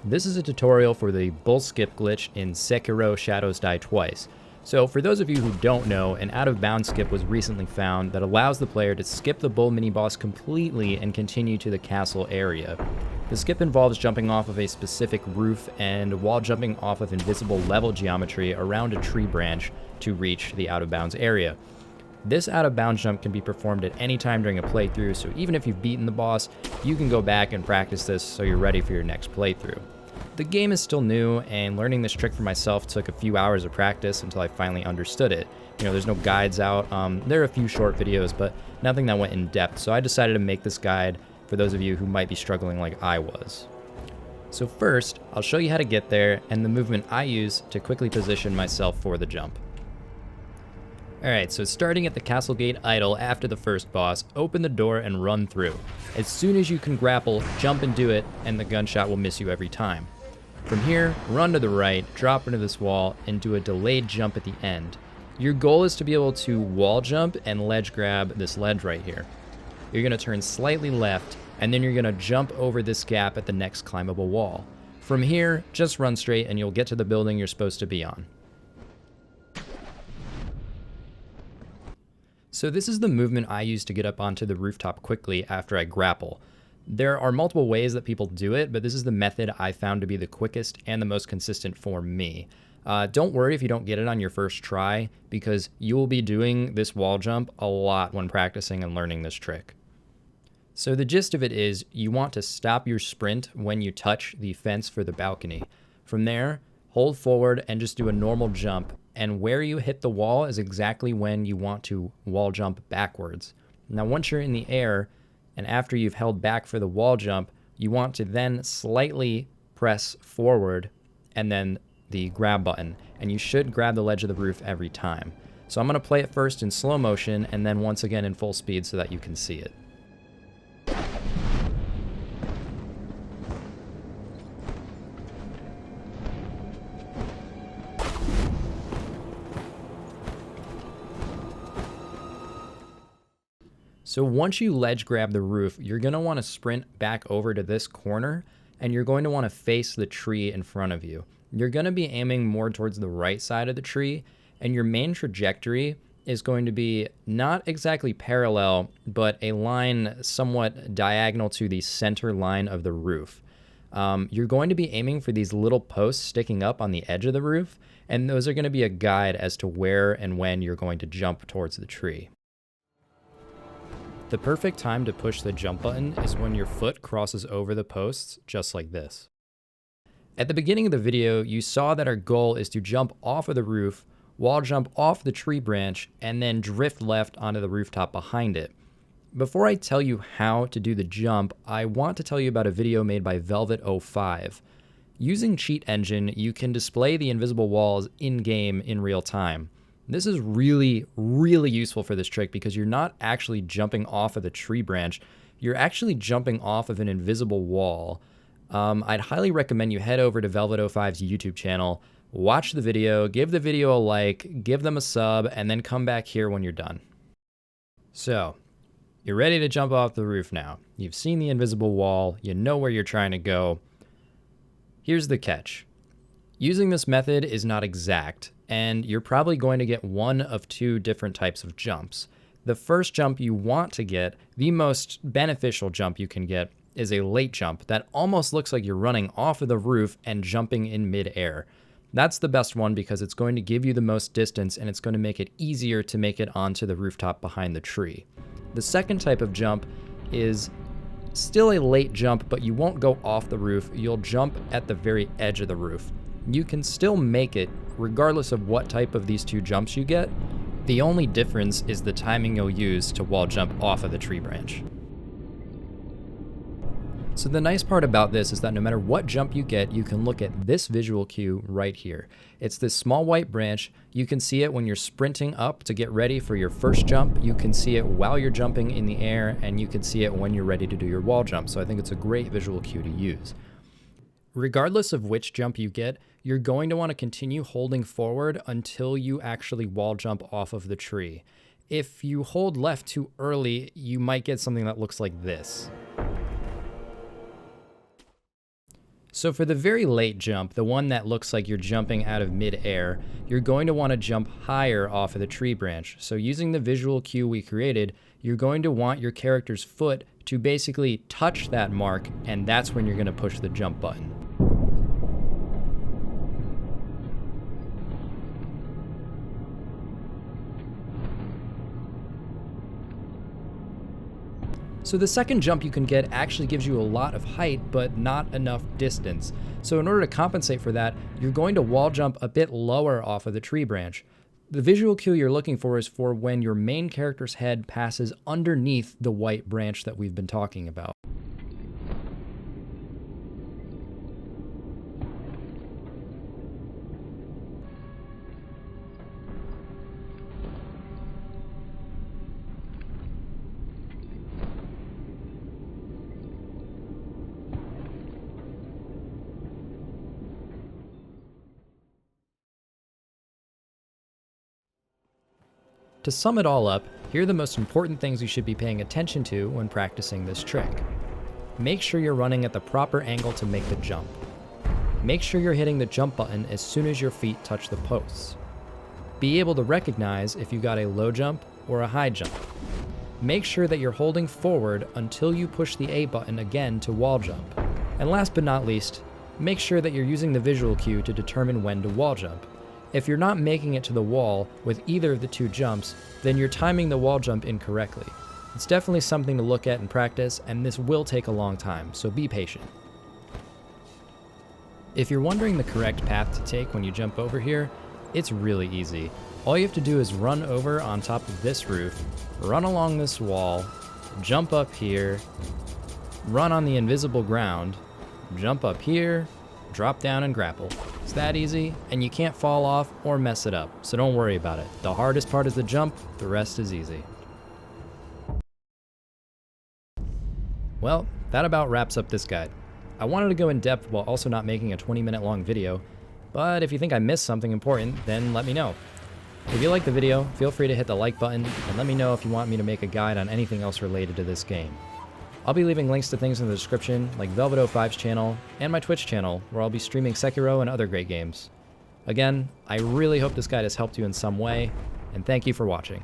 This is a tutorial for the bull skip glitch in Sekiro Shadows Die Twice. So for those of you who don't know, an out of bounds skip was recently found that allows the player to skip the bull mini-boss completely and continue to the castle area. The skip involves jumping off of a specific roof and wall jumping off of invisible level geometry around a tree branch to reach the out of bounds area. This out of bounds jump can be performed at any time during a playthrough, so even if you've beaten the boss, you can go back and practice this so you're ready for your next playthrough. The game is still new, and learning this trick for myself took a few hours of practice until I finally understood it. There's no guides out. There are a few short videos, but nothing that went in depth, so I decided to make this guide for those of you who might be struggling like I was. So first, I'll show you how to get there and the movement I use to quickly position myself for the jump. Alright, so starting at the castle gate idle after the first boss, open the door and run through. As soon as you can grapple, jump and do it, and the gunshot will miss you every time. From here, run to the right, drop into this wall, and do a delayed jump at the end. Your goal is to be able to wall jump and ledge grab this ledge right here. You're going to turn slightly left, and then you're going to jump over this gap at the next climbable wall. From here, just run straight and you'll get to the building you're supposed to be on. So this is the movement I use to get up onto the rooftop quickly after I grapple. There are multiple ways that people do it, but this is the method I found to be the quickest and the most consistent for me. Don't worry if you don't get it on your first try, because you will be doing this wall jump a lot when practicing and learning this trick. So the gist of it is, you want to stop your sprint when you touch the fence for the balcony. From there, hold forward and just do a normal jump, and where you hit the wall is exactly when you want to wall jump backwards. Now once you're in the air, and after you've held back for the wall jump, you want to then slightly press forward and then the grab button, and you should grab the ledge of the roof every time. So I'm going to play it first in slow motion and then once again in full speed so that you can see it. So once you ledge grab the roof, you're going to want to sprint back over to this corner, and you're going to want to face the tree in front of you. You're going to be aiming more towards the right side of the tree, and your main trajectory is going to be not exactly parallel, but a line somewhat diagonal to the center line of the roof. You're going to be aiming for these little posts sticking up on the edge of the roof, and those are going to be a guide as to where and when you're going to jump towards the tree. The perfect time to push the jump button is when your foot crosses over the posts, just like this. At the beginning of the video, you saw that our goal is to jump off of the roof, wall jump off the tree branch, and then drift left onto the rooftop behind it. Before I tell you how to do the jump, I want to tell you about a video made by v1.03. Using Cheat Engine, you can display the invisible walls in-game in real time. This is really, really useful for this trick because you're not actually jumping off of the tree branch, you're actually jumping off of an invisible wall. I'd highly recommend you head over to v1.03's YouTube channel, watch the video, give the video a like, give them a sub, and then come back here when you're done. So, you're ready to jump off the roof now. You've seen the invisible wall, you know where you're trying to go. Here's the catch. Using this method is not exact, and you're probably going to get one of two different types of jumps. The first jump you want to get, the most beneficial jump you can get, is a late jump that almost looks like you're running off of the roof and jumping in mid-air. That's the best one because it's going to give you the most distance and it's going to make it easier to make it onto the rooftop behind the tree. The second type of jump is still a late jump, but you won't go off the roof, you'll jump at the very edge of the roof. You can still make it regardless of what type of these two jumps you get. The only difference is the timing you'll use to wall jump off of the tree branch. So the nice part about this is that no matter what jump you get, you can look at this visual cue right here. It's this small white branch. You can see it when you're sprinting up to get ready for your first jump. You can see it while you're jumping in the air, and you can see it when you're ready to do your wall jump. So I think it's a great visual cue to use. Regardless of which jump you get, you're going to want to continue holding forward until you actually wall jump off of the tree. If you hold left too early, you might get something that looks like this. So for the very late jump, the one that looks like you're jumping out of mid-air, you're going to want to jump higher off of the tree branch. So using the visual cue we created, you're going to want your character's foot to basically touch that mark, and that's when you're going to push the jump button. So the second jump you can get actually gives you a lot of height, but not enough distance. So in order to compensate for that, you're going to wall jump a bit lower off of the tree branch. The visual cue you're looking for is for when your main character's head passes underneath the white branch that we've been talking about. To sum it all up, here are the most important things you should be paying attention to when practicing this trick. Make sure you're running at the proper angle to make the jump. Make sure you're hitting the jump button as soon as your feet touch the posts. Be able to recognize if you got a low jump or a high jump. Make sure that you're holding forward until you push the A button again to wall jump. And last but not least, make sure that you're using the visual cue to determine when to wall jump. If you're not making it to the wall with either of the two jumps, then you're timing the wall jump incorrectly. It's definitely something to look at in practice, and this will take a long time, so be patient. If you're wondering the correct path to take when you jump over here, it's really easy. All you have to do is run over on top of this roof, run along this wall, jump up here, run on the invisible ground, jump up here, drop down and grapple. It's that easy, and you can't fall off or mess it up, so don't worry about it. The hardest part is the jump, the rest is easy. Well, that about wraps up this guide. I wanted to go in depth while also not making a 20-minute long video, but if you think I missed something important, then let me know. If you like the video, feel free to hit the like button, and let me know if you want me to make a guide on anything else related to this game. I'll be leaving links to things in the description, like v1.03's channel, and my Twitch channel, where I'll be streaming Sekiro and other great games. Again, I really hope this guide has helped you in some way, and thank you for watching.